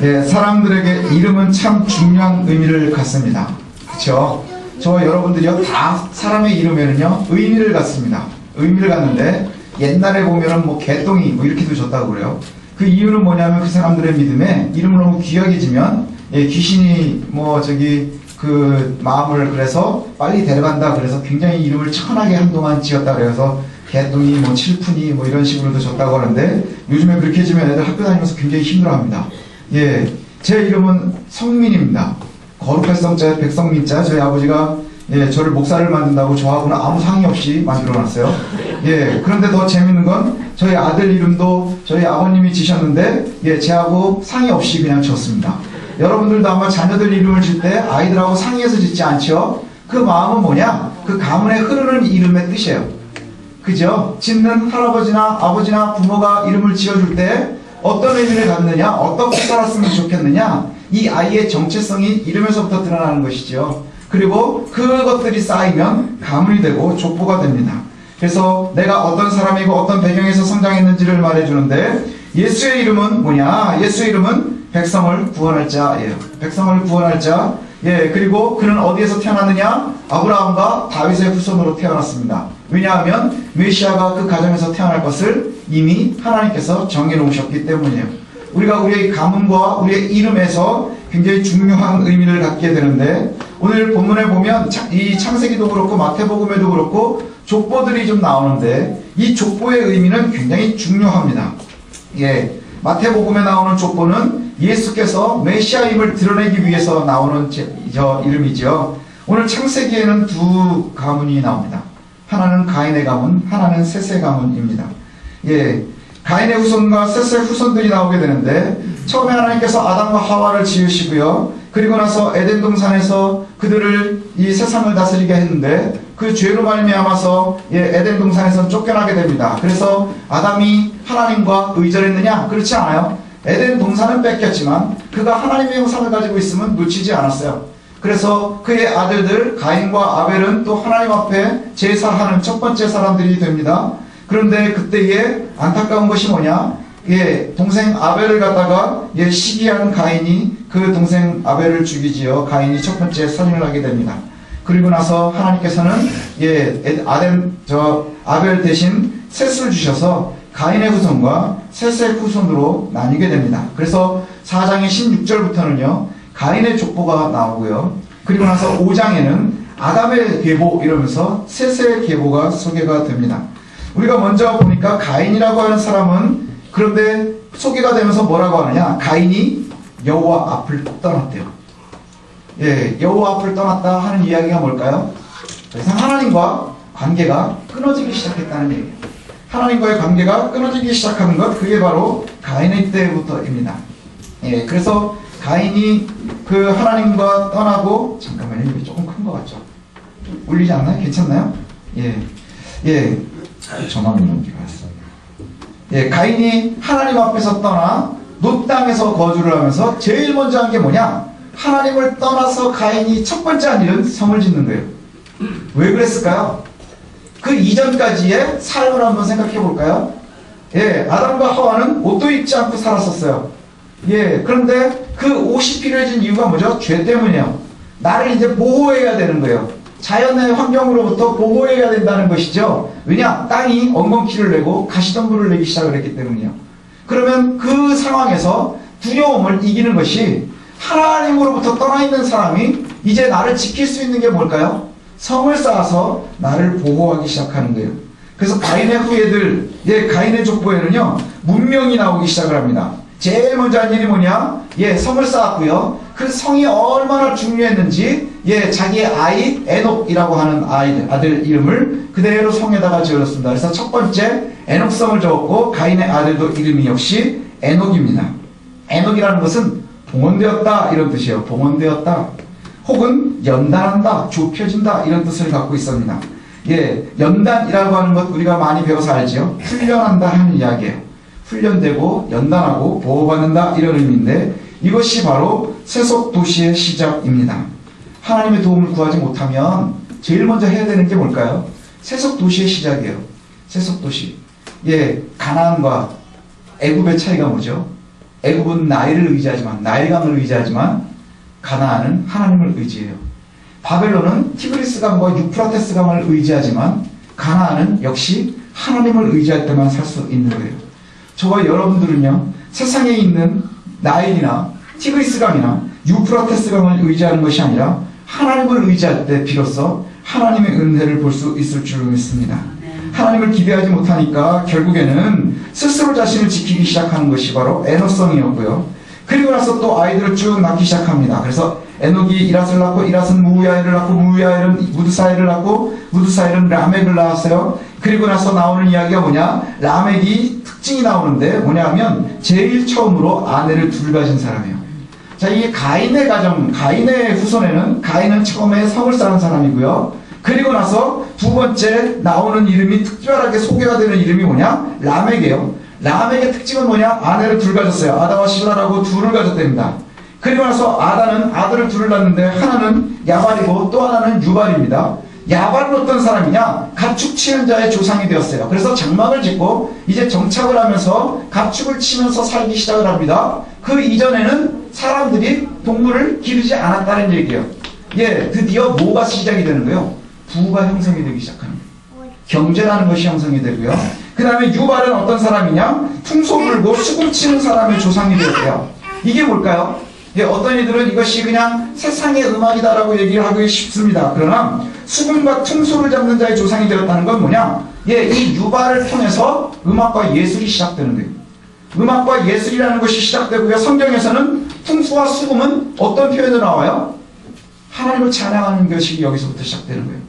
예, 사람들에게 이름은 참 중요한 의미를 갖습니다. 그렇죠? 저 여러분들이요 다 사람의 이름에는요 의미를 갖습니다. 의미를 갖는데 옛날에 보면은 뭐 개똥이 뭐 이렇게도 줬다고 그래요. 그 이유는 뭐냐면 그 사람들의 믿음에 이름을 너무 귀하게 지면 귀신이 뭐 저기 그 마음을 그래서 빨리 데려간다 그래서 굉장히 이름을 천하게 한동안 지었다 그래서 개똥이 뭐 칠푼이 뭐 이런 식으로도 줬다고 하는데 요즘에 그렇게 지면 애들 학교 다니면서 굉장히 힘들어합니다. 예, 제 이름은 성민입니다. 거룩할 성자 백성민자. 저희 아버지가 저를 목사를 만든다고 저하고는 아무 상의 없이 만들어놨어요. 그런데 더 재밌는 건 저희 아들 이름도 저희 아버님이 지셨는데 제하고 상의 없이 그냥 지었습니다. 여러분들도 아마 자녀들 이름을 질 때 아이들하고 상의해서 짓지 않죠? 그 마음은 뭐냐? 그 가문에 흐르는 이름의 뜻이에요. 그죠? 짓는 할아버지나 아버지나 부모가 이름을 지어줄 때 어떤 의미를 갖느냐? 어떻게 살았으면 좋겠느냐? 이 아이의 정체성이 이름에서부터 드러나는 것이죠. 그리고 그것들이 쌓이면 가문이 되고 족보가 됩니다. 그래서 내가 어떤 사람이고 어떤 배경에서 성장했는지를 말해주는데 예수의 이름은 뭐냐? 예수의 이름은 백성을 구원할 자예요. 백성을 구원할 자. 그리고 그는 어디에서 태어났느냐? 아브라함과 다윗의 후손으로 태어났습니다. 왜냐하면 메시아가 그 가정에서 태어날 것을 이미 하나님께서 정해놓으셨기 때문이에요. 우리가 우리의 가문과 우리의 이름에서 굉장히 중요한 의미를 갖게 되는데 오늘 본문에 보면 이 창세기도 그렇고 마태복음에도 그렇고 족보들이 좀 나오는데 이 족보의 의미는 굉장히 중요합니다. 마태복음에 나오는 족보는 예수께서 메시아임을 드러내기 위해서 나오는 이름이죠. 오늘 창세기에는 두 가문이 나옵니다. 하나는 가인의 가문, 하나는 셋의 가문입니다. 가인의 후손과 셋의 후손들이 나오게 되는데 처음에 하나님께서 아담과 하와를 지으시고요. 그리고 나서 에덴 동산에서 그들을 이 세상을 다스리게 했는데 그 죄로 말미암아서 에덴 동산에서 쫓겨나게 됩니다. 그래서 아담이 하나님과 의절했느냐? 그렇지 않아요. 에덴 동산은 뺏겼지만 그가 하나님의 형상을 가지고 있으면 놓치지 않았어요. 그래서 그의 아들들 가인과 아벨은 또 하나님 앞에 제사하는 첫 번째 사람들이 됩니다. 그런데 그때에 안타까운 것이 뭐냐? 동생 아벨을 갖다가 시기한 가인이 그 동생 아벨을 죽이지요. 가인이 첫 번째 살인을 하게 됩니다. 그리고 나서 하나님께서는 아벨 대신 셋을 주셔서 가인의 후손과 셋의 후손으로 나뉘게 됩니다. 그래서 4장의 16절부터는요 가인의 족보가 나오고요. 그리고 나서 5장에는 아담의 계보 이러면서 셋의 계보가 소개가 됩니다. 우리가 먼저 보니까 가인이라고 하는 사람은 그런데 소개가 되면서 뭐라고 하느냐? 가인이 여호와 앞을 떠났대요. 여호와 앞을 떠났다 하는 이야기가 뭘까요? 더 이상 하나님과 관계가 끊어지기 시작했다는 얘기예요. 하나님과의 관계가 끊어지기 시작하는 것, 그게 바로 가인의 때부터입니다. 그래서 가인이 그 하나님과 떠나고, 잠깐만요, 이게 조금 큰 것 같죠? 울리지 않나요? 괜찮나요? 전화는 넘기가 왔어요. 가인이 하나님 앞에서 떠나 놋 땅에서 거주를 하면서 제일 먼저 한 게 뭐냐? 하나님을 떠나서 가인이 첫 번째 한 일은 성을 짓는 거예요. 왜 그랬을까요? 그 이전까지의 삶을 한번 생각해 볼까요? 아담과 하와는 옷도 입지 않고 살았었어요. 그런데 그 옷이 필요해진 이유가 뭐죠? 죄 때문이에요. 나를 이제 보호해야 되는 거예요. 자연의 환경으로부터 보호해야 된다는 것이죠. 왜냐? 땅이 엉겅퀴를 내고 가시덤불을 내기 시작을 했기 때문이에요. 그러면 그 상황에서 두려움을 이기는 것이 하나님으로부터 떠나 있는 사람이 이제 나를 지킬 수 있는 게 뭘까요? 성을 쌓아서 나를 보호하기 시작하는 거예요. 그래서 가인의 후예들, 가인의 족보에는요 문명이 나오기 시작을 합니다. 제일 먼저 한 일이 뭐냐? 성을 쌓았고요. 그 성이 얼마나 중요했는지 자기의 아이 에녹이라고 하는 아들 이름을 그대로 성에다가 지어줬습니다. 그래서 첫 번째 에녹성을 적었고 가인의 아들도 이름이 역시 에녹입니다. 에녹이라는 것은 봉헌되었다 이런 뜻이에요. 봉헌되었다. 혹은 연단한다, 좁혀진다 이런 뜻을 갖고 있습니다. 연단이라고 하는 것 우리가 많이 배워서 알죠. 훈련한다 하는 이야기예요. 훈련되고 연단하고 보호받는다 이런 의미인데 이것이 바로 세속 도시의 시작입니다. 하나님의 도움을 구하지 못하면 제일 먼저 해야 되는 게 뭘까요? 세속 도시의 시작이에요. 세속 도시. 가나안과 애굽의 차이가 뭐죠? 애굽은 나일강을 의지하지만 가나안은 하나님을 의지해요. 바벨론은 티그리스강과 유프라테스 강을 의지하지만 가나안은 역시 하나님을 의지할 때만 살 수 있는 거예요. 저와 여러분들은요, 세상에 있는 나일이나 티그리스강이나 유프라테스강을 의지하는 것이 아니라 하나님을 의지할 때 비로소 하나님의 은혜를 볼 수 있을 줄 믿습니다. 하나님을 기대하지 못하니까 결국에는 스스로 자신을 지키기 시작하는 것이 바로 에노성이었고요. 그리고 나서 또 아이들을 쭉 낳기 시작합니다. 그래서 에녹이 이랏을 낳고 이랏은 무야엘을 낳고 무야엘은 무드사엘을 낳고 무드사엘은 라멕을 낳았어요. 그리고 나서 나오는 이야기가 뭐냐? 라멕이 특징이 나오는데 뭐냐면 제일 처음으로 아내를 둘 가진 사람이에요. 자, 이게 가인의 가정, 가인의 후손에는 가인은 처음에 성을 쌓은 사람이고요. 그리고 나서 두 번째 나오는 이름이 특별하게 소개가 되는 이름이 뭐냐? 라멕이에요. 라멕의 특징은 뭐냐? 아내를 둘 가졌어요. 아다와 실라라고 둘을 가졌답니다. 그리고 나서 아다는 아들을 둘을 낳는데 하나는 야발이고 또 하나는 유발입니다. 야발은 어떤 사람이냐? 가축 치는 자의 조상이 되었어요. 그래서 장막을 짓고 이제 정착을 하면서 가축을 치면서 살기 시작을 합니다. 그 이전에는 사람들이 동물을 기르지 않았다는 얘기예요. 예, 드디어 뭐가 시작이 되는 거예요? 부가 형성이 되기 시작합니다. 경제라는 것이 형성이 되고요. 그 다음에 유발은 어떤 사람이냐? 풍소 불고 수금 치는 사람의 조상이 되었대요. 이게 뭘까요? 예, 어떤 이들은 이것이 그냥 세상의 음악이다라고 얘기를 하기 쉽습니다. 그러나 수금과 퉁소를 잡는 자의 조상이 되었다는 건 뭐냐? 예, 이 유발을 통해서 음악과 예술이 시작되는 거예요. 음악과 예술이라는 것이 시작되고요. 성경에서는 퉁소와 수금은 어떤 표현으로 나와요? 하나님을 찬양하는 것이 여기서부터 시작되는 거예요.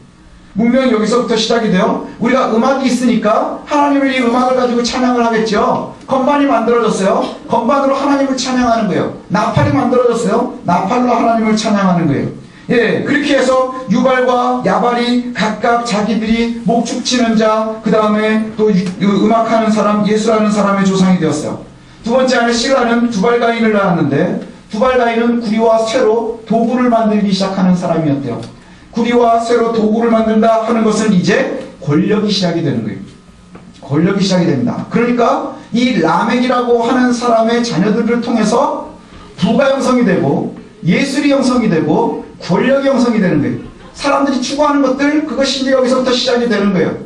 문명이 여기서부터 시작이 돼요. 우리가 음악이 있으니까 하나님을 이 음악을 가지고 찬양을 하겠죠. 건반이 만들어졌어요. 건반으로 하나님을 찬양하는 거예요. 나팔이 만들어졌어요. 나팔로 하나님을 찬양하는 거예요. 예, 그렇게 해서 유발과 야발이 각각 자기들이 목축 치는 자, 그 다음에 또 음악하는 사람, 예술하는 사람의 조상이 되었어요. 두 번째 안에 실라는 두발가인을 낳았는데 두발가인은 구리와 쇠로 도구를 만들기 시작하는 사람이었대요. 구리와 쇠로 도구를 만든다 하는 것은 이제 권력이 시작이 되는 거예요. 권력이 시작이 됩니다. 그러니까 이 라멕이라고 하는 사람의 자녀들을 통해서 부가 형성이 되고 예술이 형성이 되고 권력이 형성이 되는 거예요. 사람들이 추구하는 것들, 그것이 이제 여기서부터 시작이 되는 거예요.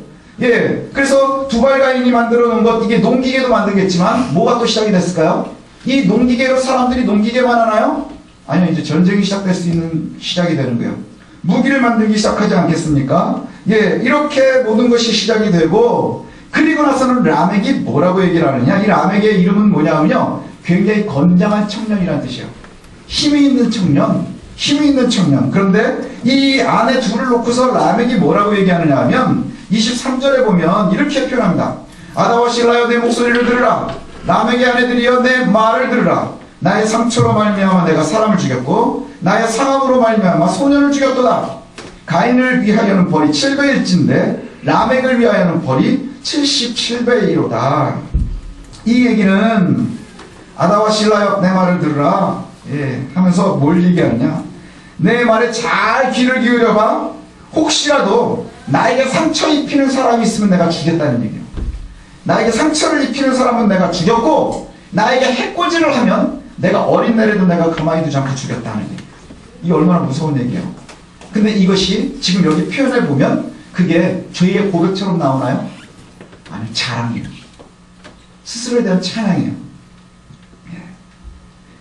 예, 그래서 두발가인이 만들어 놓은 것, 이게 농기계도 만들겠지만 뭐가 또 시작이 됐을까요? 이 농기계로 사람들이 농기계만 하나요? 아니요, 이제 전쟁이 시작될 수 있는 시작이 되는 거예요. 무기를 만들기 시작하지 않겠습니까? 예, 이렇게 모든 것이 시작이 되고, 그리고 나서는 라멕이 뭐라고 얘기를 하느냐? 이 라멕의 이름은 뭐냐면요, 굉장히 건장한 청년이라는 뜻이에요. 힘이 있는 청년, 힘이 있는 청년. 그런데 이 아내 둘을 놓고서 라멕이 뭐라고 얘기하느냐 하면 23절에 보면 이렇게 표현합니다. 아다와 실라여 내 목소리를 들으라. 라멕의 아내들이여 내 말을 들으라. 나의 상처로 말미암아 내가 사람을 죽였고 나의 상함으로 말미암아 소년을 죽였도다. 가인을 위하여는 벌이 7배일진데 라멕을 위하여는 벌이 77배이로다. 이 얘기는 아다와 실라여 내 말을 들으라, 예, 하면서 뭘 얘기하느냐? 내 말에 잘 귀를 기울여봐. 혹시라도 나에게 상처 입히는 사람이 있으면 내가 죽였다는 얘기예요. 나에게 상처를 입히는 사람은 내가 죽였고 나에게 해코지를 하면 내가 어린 날에도 내가 가만히 두지 않고 죽였다는 얘기예요. 이게 얼마나 무서운 얘기예요. 근데 이것이 지금 여기 표현해 보면 그게 저희의 고백처럼 나오나요? 아니, 자랑이에요. 스스로에 대한 찬양이에요. 예.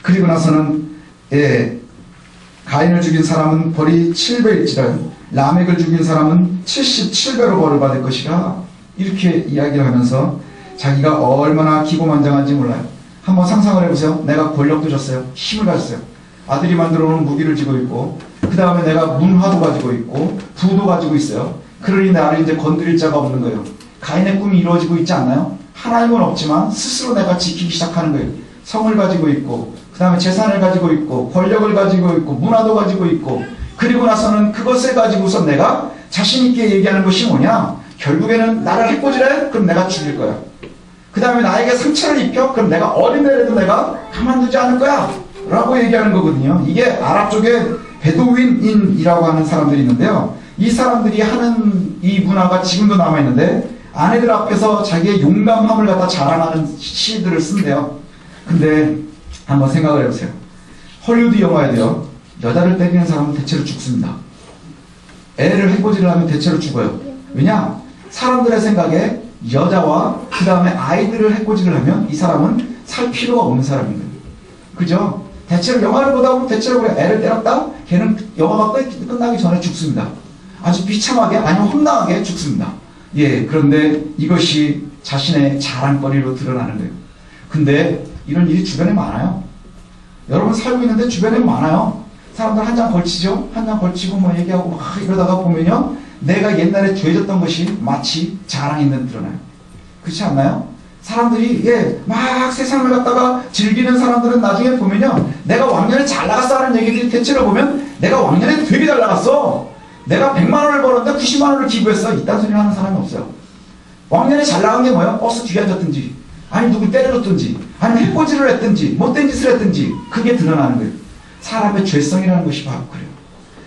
그리고 나서는, 예, 가인을 죽인 사람은 벌이 7배일지라 라멕을 죽인 사람은 77배로 벌을 받을 것이라, 이렇게 이야기를 하면서 자기가 얼마나 기고만장한지 몰라요. 한번 상상을 해보세요. 내가 권력도 줬어요. 힘을 가졌어요. 아들이 만들어 놓은 무기를 쥐고 있고, 그 다음에 내가 문화도 가지고 있고 부도 가지고 있어요. 그러니 나를 이제 건드릴 자가 없는 거예요. 가인의 꿈이 이루어지고 있지 않나요? 하나님은 없지만 스스로 내가 지키기 시작하는 거예요. 성을 가지고 있고, 그 다음에 재산을 가지고 있고, 권력을 가지고 있고, 문화도 가지고 있고, 그리고 나서는 그것을 가지고서 내가 자신있게 얘기하는 것이 뭐냐? 결국에는 나를 해코지래? 그럼 내가 죽일 거야. 그 다음에 나에게 상처를 입혀? 그럼 내가 어린애라도 내가 가만두지 않을 거야 라고 얘기하는 거거든요. 이게 아랍 쪽에 베두윈인이라고 하는 사람들이 있는데요. 이 사람들이 하는 이 문화가 지금도 남아있는데 아내들 앞에서 자기의 용감함을 갖다 자랑하는 시들을 쓴대요. 근데 한번 생각을 해보세요. 헐리우드 영화에도요, 여자를 때리는 사람은 대체로 죽습니다. 애를 해코지를 하면 대체로 죽어요. 왜냐? 사람들의 생각에 여자와 그 다음에 아이들을 해코지를 하면 이 사람은 살 필요가 없는 사람인 거예요. 그죠? 대체로 영화를 보다 보면 대체로 그래, 애를 때렸다? 걔는 영화가 끝나기 전에 죽습니다. 아주 비참하게 아니면 험난하게 죽습니다. 예, 그런데 이것이 자신의 자랑거리로 드러나는 거예요. 근데 이런 일이 주변에 많아요. 여러분 살고 있는데 주변에 많아요. 사람들 한 장 걸치죠? 한 장 걸치고 뭐 얘기하고 막 이러다가 보면요, 내가 옛날에 죄졌던 것이 마치 자랑인 듯 드러나요. 그렇지 않나요? 사람들이 막 세상을 갖다가 즐기는 사람들은 나중에 보면요, 내가 왕년에 잘 나갔어 하는 얘기들이 대체로 보면 내가 왕년에 되게 잘 나갔어, 내가 100만 원을 벌었는데 90만 원을 기부했어, 이딴 소리 하는 사람이 없어요. 왕년에 잘 나간 게 뭐야? 버스 뒤에 앉았든지, 아니 누구 때려줬든지, 아니면 해코지를 했든지, 못된 짓을 했든지, 그게 드러나는 거예요. 사람의 죄성이라는 것이 바로 그래요.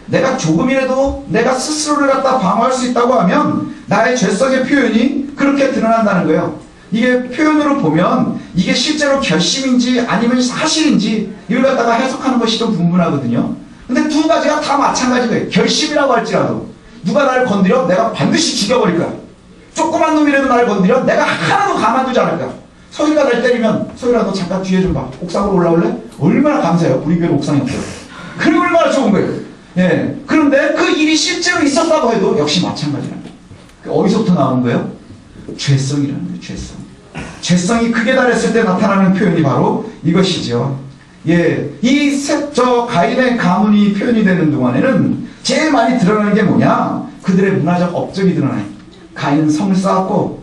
내가 조금이라도 내가 스스로를 갖다 방어할 수 있다고 하면 나의 죄성의 표현이 그렇게 드러난다는 거예요. 이게 표현으로 보면 이게 실제로 결심인지 아니면 사실인지 이걸 갖다가 해석하는 것이 좀 분분하거든요. 근데 두 가지가 다 마찬가지예요. 결심이라고 할지라도 누가 나를 건드려 내가 반드시 죽여버릴 거야. 조그만 놈이라도 나를 건드려 내가 하나도 가만두지 않을 거야. 서희가 날 때리면, 서희라 너 잠깐 뒤에 좀 봐, 옥상으로 올라올래? 얼마나 감사해요. 우리 교회는 옥상이 없어요. 그리고 얼마나 좋은 거예요. 예. 그런데 그 일이 실제로 있었다고 해도 역시 마찬가지라는 거예요. 어디서부터 나오는 거예요? 죄성이라는 거예요. 죄성. 죄성이 극에 달했을 때 나타나는 표현이 바로 이것이죠. 예. 저 가인의 가문이 표현이 되는 동안에는 제일 많이 드러나는 게 뭐냐? 그들의 문화적 업적이 드러나요. 가인은 성을 쌓았고,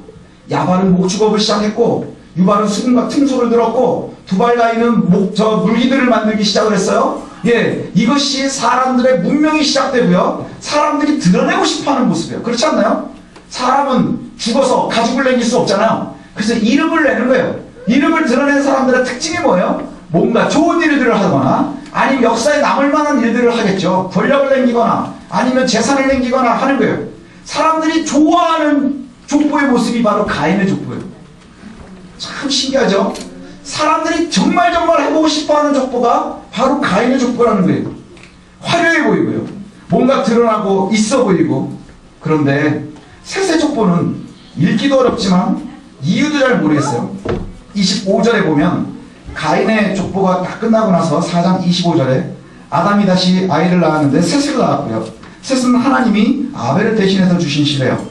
야발은 목축업을 시작했고, 유발은 수금과 틈소를 들었고, 두발가인은 물기들을 만들기 시작을 했어요. 예, 이것이 사람들의 문명이 시작되고요, 사람들이 드러내고 싶어하는 모습이에요. 그렇지 않나요? 사람은 죽어서 가죽을 남길 수 없잖아요. 그래서 이름을 내는 거예요. 이름을 드러내는 사람들의 특징이 뭐예요? 뭔가 좋은 일들을 하거나 아니면 역사에 남을 만한 일들을 하겠죠. 권력을 남기거나 아니면 재산을 남기거나 하는 거예요. 사람들이 좋아하는 족보의 모습이 바로 가인의 족보예요. 참 신기하죠? 사람들이 정말 해보고 싶어하는 족보가 바로 가인의 족보라는 거예요. 화려해 보이고요, 뭔가 드러나고 있어 보이고. 그런데 셋의 족보는 읽기도 어렵지만 이유도 잘 모르겠어요. 25절에 보면 가인의 족보가 다 끝나고 나서 4장 25절에 아담이 다시 아이를 낳았는데 셋을 낳았고요, 셋은 하나님이 아벨을 대신해서 주신 시래요.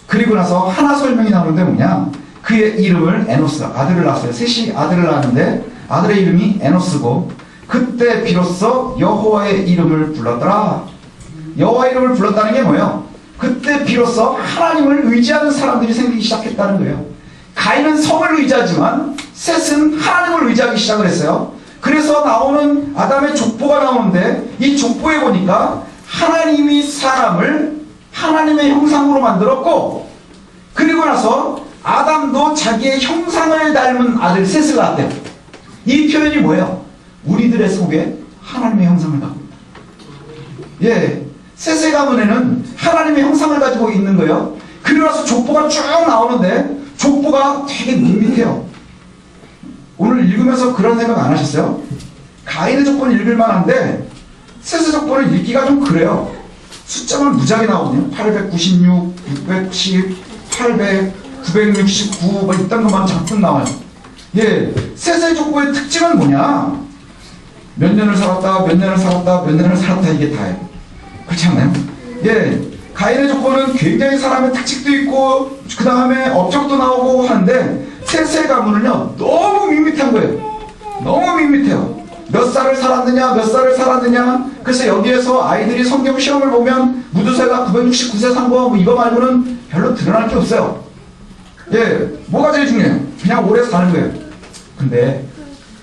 그리고 나서 하나 설명이 나오는데 뭐냐, 그의 이름을 에노스, 아들을 낳았어요. 셋이 아들을 낳았는데 아들의 이름이 에노스고, 그때 비로소 여호와의 이름을 불렀더라. 여호와의 이름을 불렀다는 게 뭐예요? 그때 비로소 하나님을 의지하는 사람들이 생기기 시작했다는 거예요. 가인은 성을 의지하지만 셋은 하나님을 의지하기 시작을 했어요. 그래서 나오는 아담의 족보가 나오는데, 이 족보에 보니까 하나님이 사람을 하나님의 형상으로 만들었고, 그리고 나서 아담도 자기의 형상을 닮은 아들 셋을 낳았대요. 이 표현이 뭐예요? 우리들의 속에 하나님의 형상을 갖고 있다. 예, 셋의 가문에는 하나님의 형상을 가지고 있는 거예요. 그리고 나서 족보가 쭉 나오는데 족보가 되게 밋밋해요. 오늘 읽으면서 그런 생각 안 하셨어요? 가인의 족보는 읽을만한데 셋의 족보는 읽기가 좀 그래요. 숫자만 무지하게 나오거든요. 896, 610, 800, 969, 뭐 이딴 것만 잔뜩 나와요. 예, 셋의 족보의 특징은 뭐냐? 몇 년을 살았다, 몇 년을 살았다, 몇 년을 살았다, 이게 다예요. 그렇지 않나요? 예, 가인의 족보는 굉장히 사람의 특징도 있고, 그 다음에 업적도 나오고 하는데, 셋의 가문은요, 너무 밋밋한 거예요. 너무 밋밋해요. 몇 살을 살았느냐, 몇 살을 살았느냐. 그래서 여기에서 아이들이 성경 시험을 보면 무두세가 969세 산 거, 뭐 이거 말고는 별로 드러날 게 없어요. 예, 뭐가 제일 중요해요? 그냥 오래 사는 거예요. 근데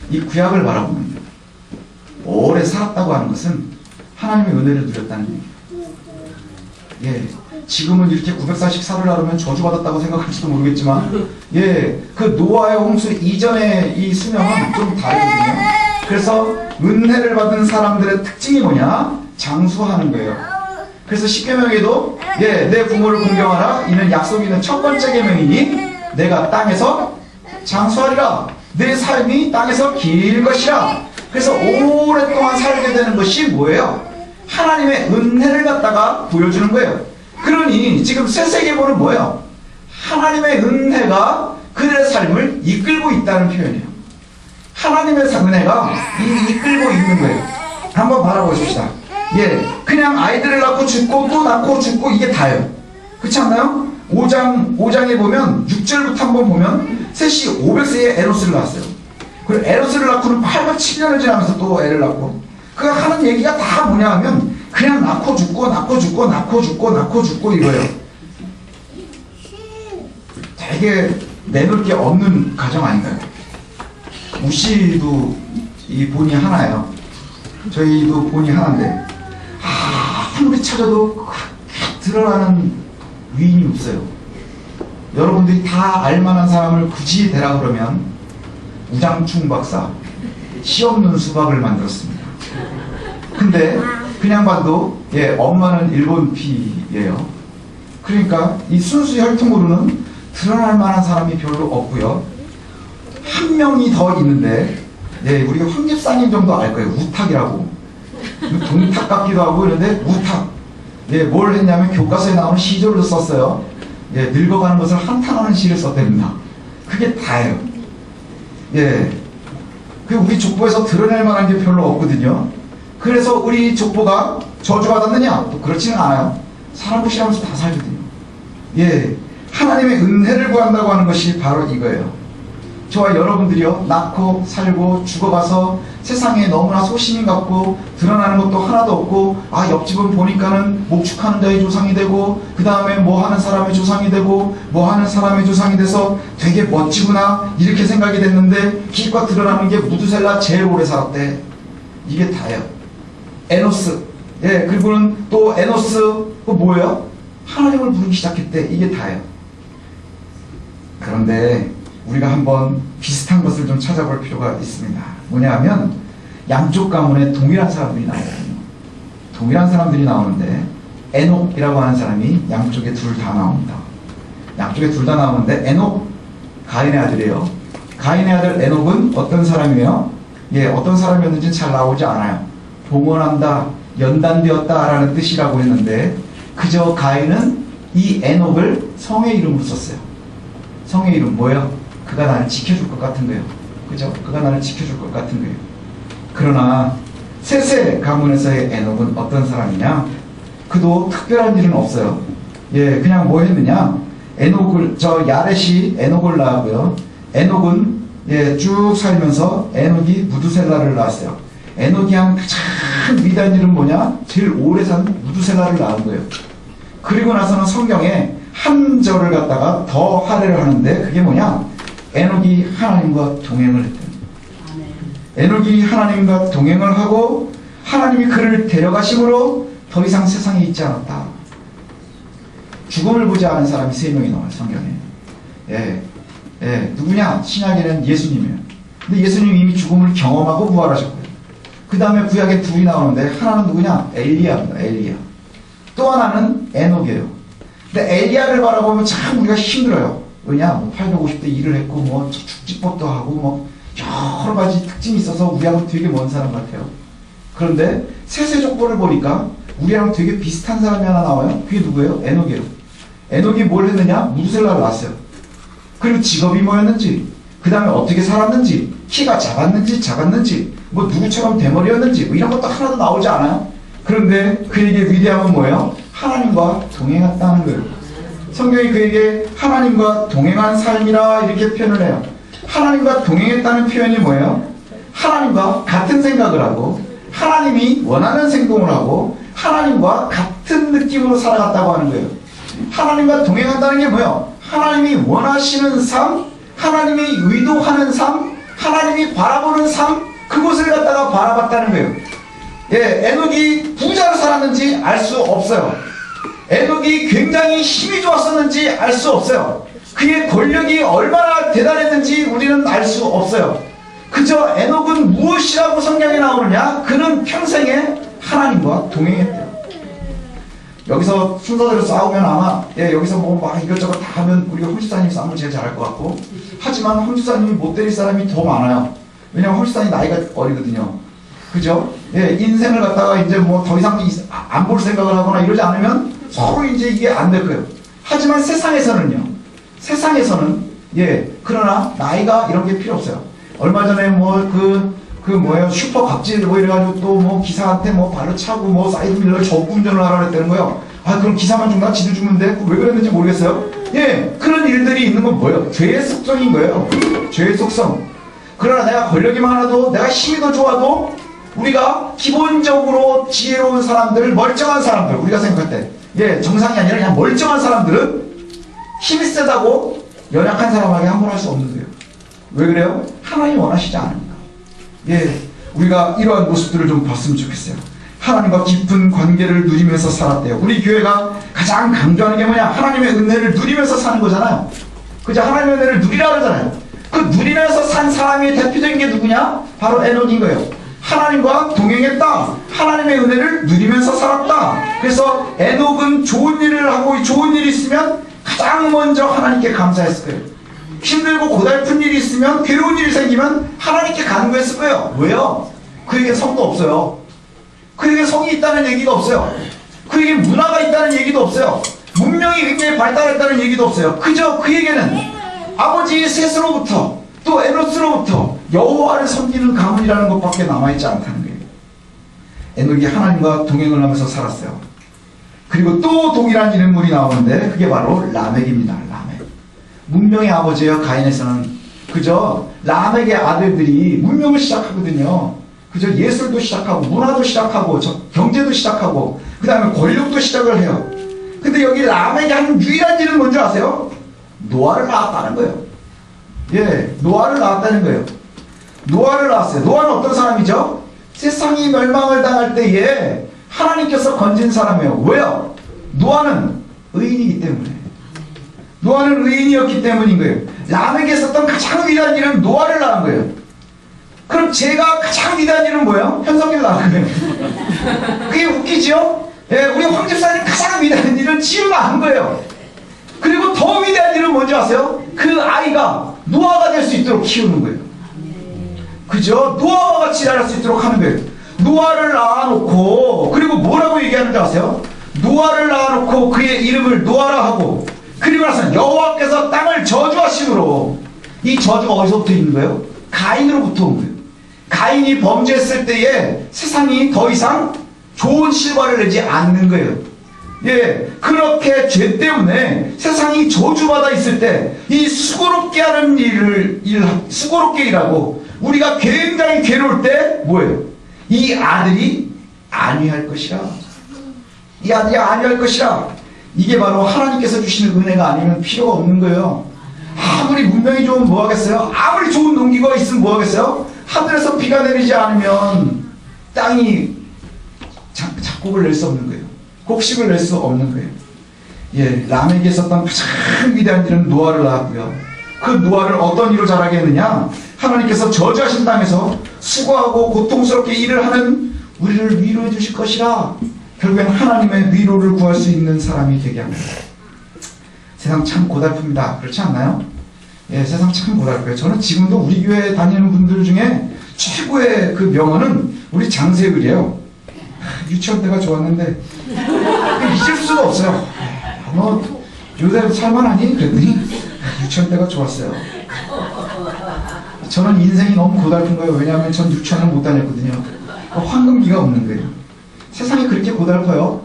이 구약을 바라보면 오래 살았다고 하는 것은 하나님의 은혜를 누렸다는 얘기예요. 예, 지금은 이렇게 900살씩 살을 하려면 저주받았다고 생각할지도 모르겠지만, 예, 그 노아의 홍수 이전의 이 수명은 좀 다르거든요. 그래서 은혜를 받은 사람들의 특징이 뭐냐? 장수하는 거예요. 그래서 십계명에도 내 부모를 공경하라, 이는 약속이 있는 첫 번째 계명이니 내가 땅에서 장수하리라. 내 삶이 땅에서 길 것이라. 그래서 오랫동안 살게 되는 것이 뭐예요? 하나님의 은혜를 갖다가 보여주는 거예요. 그러니 지금 새-세계보는 뭐예요? 하나님의 은혜가 그들의 삶을 이끌고 있다는 표현이에요. 하나님의 은혜가 이끌고 있는 거예요. 한번 바라보십시다. 예, 그냥 아이들을 낳고 죽고 또 낳고 죽고 이게 다예요. 그렇지 않나요? 5장에 보면 6절부터 한번 보면 셋이 500세에 에노스를 낳았어요. 그리고 에노스를 낳고는 807년을 지나면서 또 애를 낳고, 그가 하는 얘기가 다 뭐냐 하면 그냥 낳고 죽고 낳고 죽고 낳고 죽고 낳고 죽고 이거예요. 되게 내놓을 게 없는 가정 아닌가요? 우씨도 이 본이 하나예요. 저희도 본이 하나인데 아무리 찾아도 드러나는 위인이 없어요. 여러분들이 다 알만한 사람을 굳이 대라 그러면 우장충 박사 씨 없는 수박을 만들었습니다. 근데 그냥 봐도 예, 엄마는 일본 피예요. 그러니까 이 순수 혈통으로는 드러날 만한 사람이 별로 없고요. 한 명이 더 있는데, 예, 우리가 황 집사님 정도 알 거예요. 우탁이라고. 동탁 같기도 하고 이런데 우탁. 예, 뭘 했냐면 교과서에 나오는 시조를 썼어요. 예, 늙어가는 것을 한탄하는 시를 썼답니다. 그게 다예요. 예, 그 우리 족보에서 드러낼 만한 게 별로 없거든요. 그래서 우리 족보가 저주받았느냐? 또 그렇지는 않아요. 사람 무시하면서 다 살거든요. 예, 하나님의 은혜를 구한다고 하는 것이 바로 이거예요. 저와 여러분들이요, 낳고 살고 죽어가서 세상에 너무나 소시민 같고 드러나는 것도 하나도 없고, 아, 옆집은 보니까는 목축하는 자의 조상이 되고 그 다음에 뭐 하는 사람의 조상이 되고 뭐 하는 사람의 조상이 돼서 되게 멋지구나 이렇게 생각이 됐는데 기껏 드러나는 게 무두셀라 제일 오래 살았대. 이게 다예요. 에노스, 예, 그리고는 또 에노스, 그 뭐예요? 하나님을 부르기 시작했대. 이게 다예요. 그런데 우리가 한번 비슷한 것을 좀 찾아볼 필요가 있습니다. 뭐냐 하면 양쪽 가문에 동일한 사람들이 나오거든요. 동일한 사람들이 나오는데 에녹이라고 하는 사람이 양쪽에 둘 다 나옵니다. 양쪽에 둘 다 나오는데 에녹, 가인의 아들이에요. 가인의 아들 에녹은 어떤 사람이에요? 예, 어떤 사람이었는지 잘 나오지 않아요. 봉헌한다, 연단되었다 라는 뜻이라고 했는데 그저 가인은 이 에녹을 성의 이름으로 썼어요. 성의 이름 뭐예요? 그가 나를 지켜줄 것 같은 거예요. 그죠? 그가 나를 지켜줄 것 같은 거예요. 그러나 셋의 가문에서의 에녹은 어떤 사람이냐? 그도 특별한 일은 없어요. 예, 그냥 뭐 했느냐? 야렛이 에녹을 낳았고요. 에녹은 예, 쭉 살면서 에녹이 무두셀라를 낳았어요. 에녹이 한 가장 위대한 일은 뭐냐? 제일 오래 산 무두셀라를 낳은 거예요. 그리고 나서는 성경에 한 절을 갖다가 더 할애를 하는데 그게 뭐냐? 에녹이 하나님과 동행을 했다. 에녹이 하나님과 동행을 하고 하나님이 그를 데려가심으로 더 이상 세상에 있지 않았다. 죽음을 보지 않은 사람이 3명이 나와요, 성경에. 예, 예, 누구냐? 신약에는 예수님이에요. 근데 예수님이 이미 죽음을 경험하고 부활하셨고요. 그 다음에 구약에 둘이 나오는데 하나는 누구냐? 엘리야입니다. 엘리야. 또 하나는 에녹이에요. 근데 엘리야를 바라보면 참 우리가 힘들어요. 왜냐? 뭐 850대 일을 했고 뭐 축지법도 하고 뭐 여러 가지 특징이 있어서 우리하고 되게 먼 사람 같아요. 그런데 세세족보를 보니까 우리랑 되게 비슷한 사람이 하나 나와요. 그게 누구예요? 에녹이에요. 에녹이 뭘 했느냐? 무두셀라를 낳았어요. 그리고 직업이 뭐였는지, 그 다음에 어떻게 살았는지, 키가 작았는지, 뭐 누구처럼 대머리였는지 뭐 이런 것도 하나도 나오지 않아요. 그런데 그에게 위대함은 뭐예요? 하나님과 동행했다는 거예요. 성경이 그에게 하나님과 동행한 삶이라 이렇게 표현을 해요. 하나님과 동행했다는 표현이 뭐예요? 하나님과 같은 생각을 하고 하나님이 원하는 행동을 하고 하나님과 같은 느낌으로 살아갔다고 하는 거예요. 하나님과 동행한다는 게 뭐예요? 하나님이 원하시는 삶, 하나님이 의도하는 삶, 하나님이 바라보는 삶, 그곳을 갖다가 바라봤다는 거예요. 예, 에녹이 부자로 살았는지 알 수 없어요. 에녹이 굉장히 힘이 좋았었는지 알 수 없어요. 그의 권력이 얼마나 대단했는지 우리는 알 수 없어요. 그저 에녹은 무엇이라고 성경에 나오느냐? 그는 평생에 하나님과 동행했대요. 여기서 순서대로 싸우면 아마 여기서 뭐 막 이것저것 다 하면 우리가 홍집사님이 싸움을 제일 잘할 것 같고, 하지만 홍집사님이 못 때릴 사람이 더 많아요. 왜냐면 홍집사님 나이가 어리거든요. 그죠? 인생을 갖다가 이제 뭐 더 이상 안 볼 생각을 하거나 이러지 않으면 서로 이제 이게 안 될 거예요. 하지만 세상에서는 그러나 나이가 이런 게 필요 없어요. 얼마 전에 뭐예요? 슈퍼 갑질 뭐 이래가지고 또 뭐 기사한테 뭐 발로 차고 뭐 사이드밀러 적운전을 하라 그랬다는 거예요. 아, 그럼 기사만 죽나? 지도 죽는데? 왜 그랬는지 모르겠어요. 그런 일들이 있는 건 뭐예요? 죄의 속성인 거예요. 죄의 속성. 그러나 내가 권력이만 하나도, 내가 힘이 더 좋아도, 우리가 기본적으로 지혜로운 사람들, 멀쩡한 사람들, 우리가 생각할 때, 정상이 아니라 그냥 멀쩡한 사람들은 힘이 세다고 연약한 사람에게 함부로 할 수 없는 거예요. 왜 그래요? 하나님이 원하시지 않으니까. 우리가 이러한 모습들을 좀 봤으면 좋겠어요. 하나님과 깊은 관계를 누리면서 살았대요. 우리 교회가 가장 강조하는 게 뭐냐? 하나님의 은혜를 누리면서 사는 거잖아요. 그죠? 하나님의 은혜를 누리라 그러잖아요. 그 누리면서 산 사람의 대표적인 게 누구냐? 바로 에녹인 거예요. 하나님과 동행했다. 하나님의 은혜를 누리면서 살았다. 그래서 에녹은 좋은 일을 하고 좋은 일이 있으면 가장 먼저 하나님께 감사했을 거예요. 힘들고 고달픈 일이 있으면, 괴로운 일이 생기면 하나님께 간구했을 거예요. 왜요? 그에게 성도 없어요. 그에게 성이 있다는 얘기가 없어요. 그에게 문화가 있다는 얘기도 없어요. 문명이 굉장히 발달했다는 얘기도 없어요. 그저 그에게는 아버지 셋으로부터 또 에노스로부터 여호와를 섬기는 가문이라는 것밖에 남아있지 않다는 거예요. 에녹이 하나님과 동행을 하면서 살았어요. 그리고 또 동일한 인물이 나오는데 그게 바로 라멕입니다. 라멕. 문명의 아버지예요. 가인에서는. 그저 라멕의 아들들이 문명을 시작하거든요. 그저 예술도 시작하고 문화도 시작하고 경제도 시작하고 그 다음에 권력도 시작을 해요. 근데 여기 라멕이 한 유일한 일은 뭔지 아세요? 노아를 낳았다는 거예요. 노아를 낳았다는 거예요. 노아를 낳았어요. 노아는 어떤 사람이죠? 세상이 멸망을 당할 때에 하나님께서 건진 사람이에요. 왜요? 노아는 의인이기 때문에. 노아는 의인이었기 때문인 거예요. 라멕이 있었던 가장 위대한 일은 노아를 낳은 거예요. 그럼 제가 가장 위대한 일은 뭐예요? 현석이를 낳은 거예요. 그게 웃기죠? 우리 황 집사님 가장 위대한 일은 지우 낳은 거예요. 그리고 더 위대한 일은 뭔지 아세요? 그 아이가 노아가 될 수 있도록 키우는 거예요. 그죠? 노아와 같이 자랄 수 있도록 하는 거예요. 노아를 낳아놓고, 그리고 뭐라고 얘기하는지 아세요? 노아를 낳아놓고 그의 이름을 노아라 하고, 그리고 나서 여호와께서 땅을 저주하심으로. 이 저주가 어디서부터 있는 거예요? 가인으로부터 온 거예요. 가인이 범죄했을 때에 세상이 더 이상 좋은 실과를 내지 않는 거예요. 그렇게 죄 때문에 세상이 저주받아 있을 때 이 수고롭게 하는 수고롭게 일하고 우리가 굉장히 괴로울 때 뭐예요? 이 아들이 안위할 것이라. 이 아들이 안위할 것이라. 이게 바로 하나님께서 주시는 은혜가 아니면 필요가 없는 거예요. 아무리 문명이 좋으면 뭐 하겠어요? 아무리 좋은 농기가 있으면 뭐 하겠어요? 하늘에서 비가 내리지 않으면 땅이 작곡을 낼 수 없는 거예요. 곡식을 낼 수 없는 거예요. 라멕이 있었던 가장 위대한 일은 노아를 낳았고요. 그 노아를 어떤 일로 자라게 했느냐? 하나님께서 저주하신 땅에서 수고하고 고통스럽게 일을 하는 우리를 위로해 주실 것이라. 결국엔 하나님의 위로를 구할 수 있는 사람이 되게 합니다. 세상 참 고달픕니다. 그렇지 않나요? 세상 참 고달퍼요. 저는 지금도 우리 교회 다니는 분들 중에 최고의 그 명언은 우리 장세글이에요. 유치원 때가 좋았는데 잊을 수가 없어요. 너 요새 살만하니? 그랬더니 유치원 때가 좋았어요. 저는 인생이 너무 고달픈 거예요. 왜냐하면 전 유치원을 못 다녔거든요. 황금기가 없는 거예요. 세상이 그렇게 고달퍼요.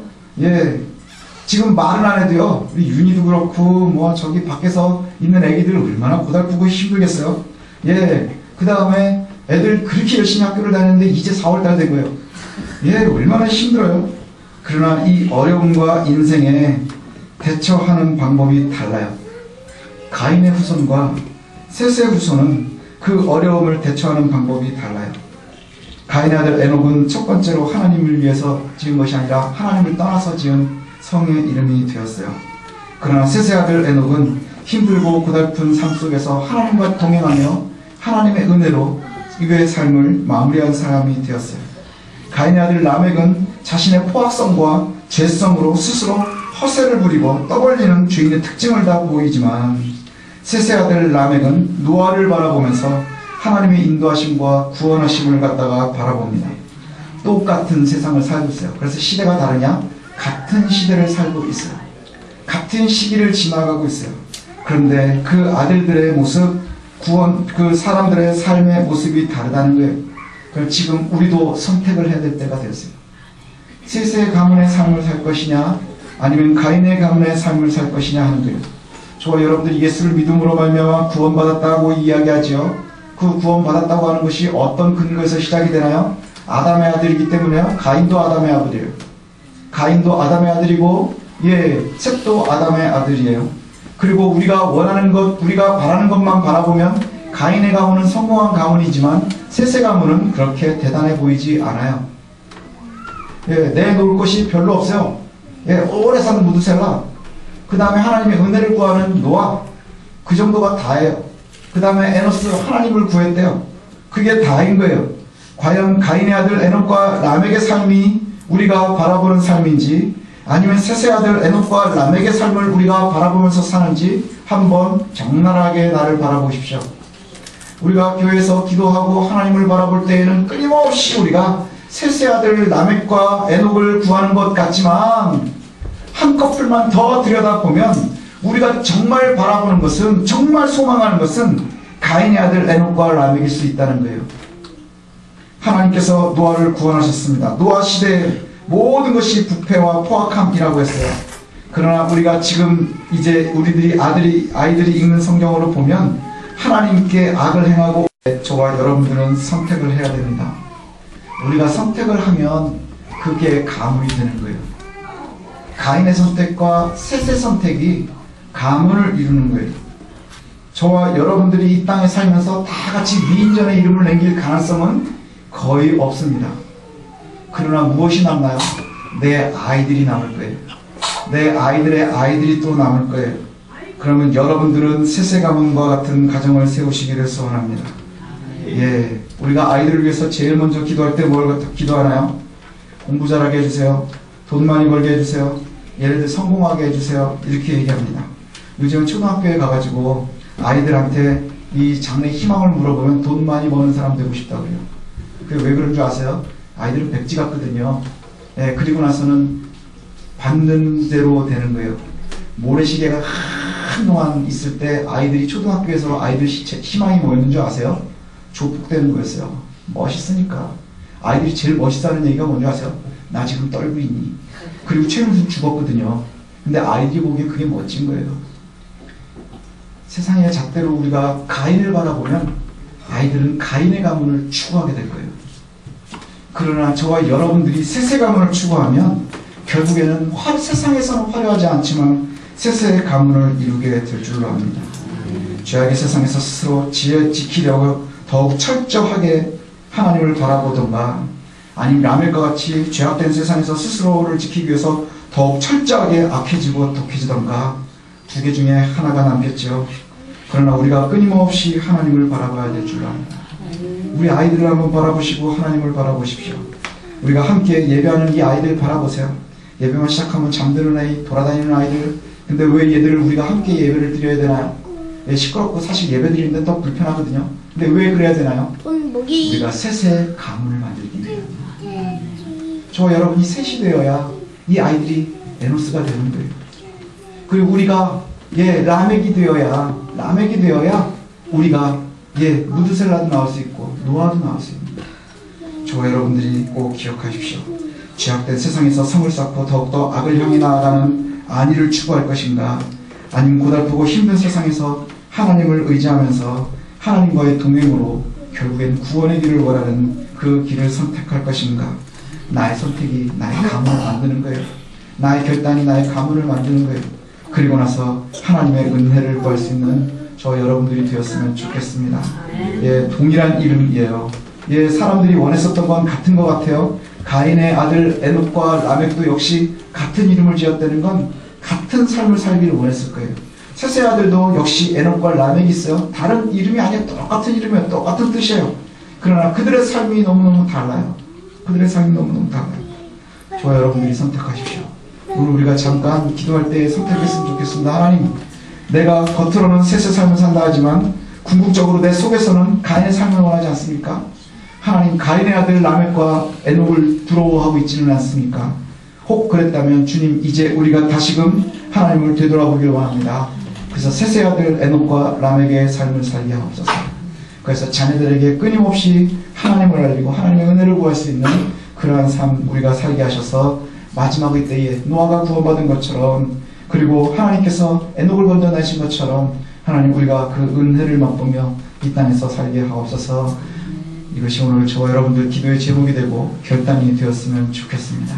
지금 말은 안 해도요. 우리 윤희도 그렇고 뭐 저기 밖에서 있는 애기들 얼마나 고달프고 힘들겠어요. 그 다음에 애들 그렇게 열심히 학교를 다녔는데 이제 4월달 된 거예요. 얼마나 힘들어요. 그러나 이 어려움과 인생에 대처하는 방법이 달라요. 가인의 후손과 셋의 후손은 그 어려움을 대처하는 방법이 달라요. 가인의 아들 에녹은 첫 번째로 하나님을 위해서 지은 것이 아니라 하나님을 떠나서 지은 성의 이름이 되었어요. 그러나 셋의 아들 에녹은 힘들고 고달픈 삶 속에서 하나님과 동행하며 하나님의 은혜로 그의 삶을 마무리한 사람이 되었어요. 가인의 아들 라멕은 자신의 포악성과 죄성으로 스스로 허세를 부리고 떠벌리는 죄인의 특징을 다 보이지만 셋의 아들 라멕은 노아를 바라보면서 하나님의 인도하심과 구원하심을 갖다가 바라봅니다. 똑같은 세상을 살고 있어요. 그래서 시대가 다르냐? 같은 시대를 살고 있어요. 같은 시기를 지나가고 있어요. 그런데 그 아들들의 모습, 그 사람들의 삶의 모습이 다르다는 거예요. 그래서 지금 우리도 선택을 해야 될 때가 되었어요. 셋의 가문의 삶을 살 것이냐, 아니면 가인의 가문의 삶을 살 것이냐 하는 거예요. 저와 여러분들이 예수를 믿음으로 말미암아 구원받았다고 이야기하죠. 그 구원받았다고 하는 것이 어떤 근거에서 시작이 되나요? 아담의 아들이기 때문에요. 가인도 아담의 아들이에요. 가인도 아담의 아들이고, 셋도 아담의 아들이에요. 그리고 우리가 원하는 것, 우리가 바라는 것만 바라보면 가인의 가문은 성공한 가문이지만 셋의 가문은 그렇게 대단해 보이지 않아요. 내놓을 것이 별로 없어요. 오래 사는 무드셀라, 그 다음에 하나님의 은혜를 구하는 노아, 그 정도가 다예요. 그 다음에 에노스, 하나님을 구했대요. 그게 다인 거예요. 과연 가인의 아들 에녹과 라멕의 삶이 우리가 바라보는 삶인지, 아니면 셋의 아들 에녹과 라멕의 삶을 우리가 바라보면서 사는지 한번 적나라하게 나를 바라보십시오. 우리가 교회에서 기도하고 하나님을 바라볼 때에는 끊임없이 우리가 셋의 아들 라멕과 에녹을 구하는 것 같지만, 한꺼풀만 더 들여다보면 우리가 정말 바라보는 것은, 정말 소망하는 것은 가인의 아들 에녹과 라멕일 수 있다는 거예요. 하나님께서 노아를 구원하셨습니다. 노아 시대에 모든 것이 부패와 포악함이라고 했어요. 그러나 우리가 지금 이제 우리들이 아이들이 읽는 성경으로 보면 하나님께 악을 행하고, 저와 여러분들은 선택을 해야 됩니다. 우리가 선택을 하면 그게 가문이 되는 거예요. 가인의 선택과 셋의 선택이 가문을 이루는 거예요. 저와 여러분들이 이 땅에 살면서 다 같이 미인전의 이름을 남길 가능성은 거의 없습니다. 그러나 무엇이 남나요? 내 아이들이 남을 거예요. 내 아이들의 아이들이 또 남을 거예요. 그러면 여러분들은 셋의 가문과 같은 가정을 세우시기를 소원합니다. 우리가 아이들을 위해서 제일 먼저 기도할 때 뭘 기도하나요? 공부 잘하게 해주세요. 돈 많이 벌게 해주세요. 얘네들 성공하게 해주세요. 이렇게 얘기합니다. 요즘 초등학교에 가가지고 아이들한테 이 장래 희망을 물어보면 돈 많이 버는 사람 되고 싶다고 그래요. 그게 왜 그런 줄 아세요? 아이들은 백지 같거든요. 그리고 나서는 받는 대로 되는 거예요. 모래시계가 한동안 있을 때 아이들이 초등학교에서 아이들 희망이 뭐였는 줄 아세요? 조폭되는 거였어요. 멋있으니까. 아이들이 제일 멋있다는 얘기가 뭔지 아세요? 나 지금 떨고 있니? 그리고 최근에 죽었거든요. 근데 아이들이 보기에 그게 멋진 거예요. 세상의 잣대로 우리가 가인을 바라보면 아이들은 가인의 가문을 추구하게 될 거예요. 그러나 저와 여러분들이 셋의 가문을 추구하면 결국에는 세상에서는 화려하지 않지만 셋의 가문을 이루게 될 줄로 압니다. 죄악의 세상에서 스스로 지키려고 더욱 철저하게 하나님을 바라보던가, 아니면 라멜과 같이 죄악된 세상에서 스스로를 지키기 위해서 더욱 철저하게 악해지고 독해지던가, 두 개 중에 하나가 남겠죠. 그러나 우리가 끊임없이 하나님을 바라봐야 될 줄 압니다. 우리 아이들을 한번 바라보시고 하나님을 바라보십시오. 우리가 함께 예배하는 이 아이들 바라보세요. 예배만 시작하면 잠드는 아이, 돌아다니는 아이들. 근데 왜 얘들을 우리가 함께 예배를 드려야 되나요? 시끄럽고 사실 예배 드리는데 더 불편하거든요. 근데 왜 그래야 되나요? 우리가 셋의 가문을 만들기 위해. 저 여러분이 셋이 되어야 이 아이들이 에노스가 되는 거예요. 그리고 우리가 라멕이 되어야 우리가 무드셀라도 나올 수 있고 노아도 나올 수 있습니다. 저 여러분들이 꼭 기억하십시오. 죄악된 세상에서 성을 쌓고 더욱더 악을 향해 나아가는 안위를 추구할 것인가, 아니면 고달프고 힘든 세상에서 하나님을 의지하면서 하나님과의 동행으로 결국엔 구원의 길을 원하는 그 길을 선택할 것인가. 나의 선택이 나의 가문을 만드는 거예요. 나의 결단이 나의 가문을 만드는 거예요. 그리고 나서 하나님의 은혜를 구할 수 있는 저 여러분들이 되었으면 좋겠습니다. 동일한 이름이에요. 사람들이 원했었던 건 같은 것 같아요. 가인의 아들 에녹과 라멕도 역시 같은 이름을 지었다는 건 같은 삶을 살기를 원했을 거예요. 셋의 아들도 역시 에녹과 라멕이 있어요. 다른 이름이 아니에요. 똑같은 이름이에요. 똑같은 뜻이에요. 그러나 그들의 삶이 너무너무 달라요. 그들의 삶이 너무너무 달라요. 저와 여러분들이 선택하십시오. 오늘 우리가 잠깐 기도할 때 선택했으면 좋겠습니다. 하나님, 내가 겉으로는 셋의 삶을 산다 하지만 궁극적으로 내 속에서는 가인의 삶을 원하지 않습니까? 하나님, 가인의 아들 라멕과 에녹을 부러워하고 있지는 않습니까? 혹 그랬다면 주님, 이제 우리가 다시금 하나님을 되돌아보기를 원합니다. 그래서 셋의 아들 에녹과 라멕의 삶을 살게 하옵소서. 그래서 자녀들에게 끊임없이 하나님을 알리고 하나님의 은혜를 구할 수 있는 그러한 삶 우리가 살게 하셔서 마지막의 때에 노아가 구원받은 것처럼, 그리고 하나님께서 에녹을 건져내신 것처럼 하나님, 우리가 그 은혜를 맛보며 이 땅에서 살게 하옵소서. 이것이 오늘 저와 여러분들 기도의 제목이 되고 결단이 되었으면 좋겠습니다.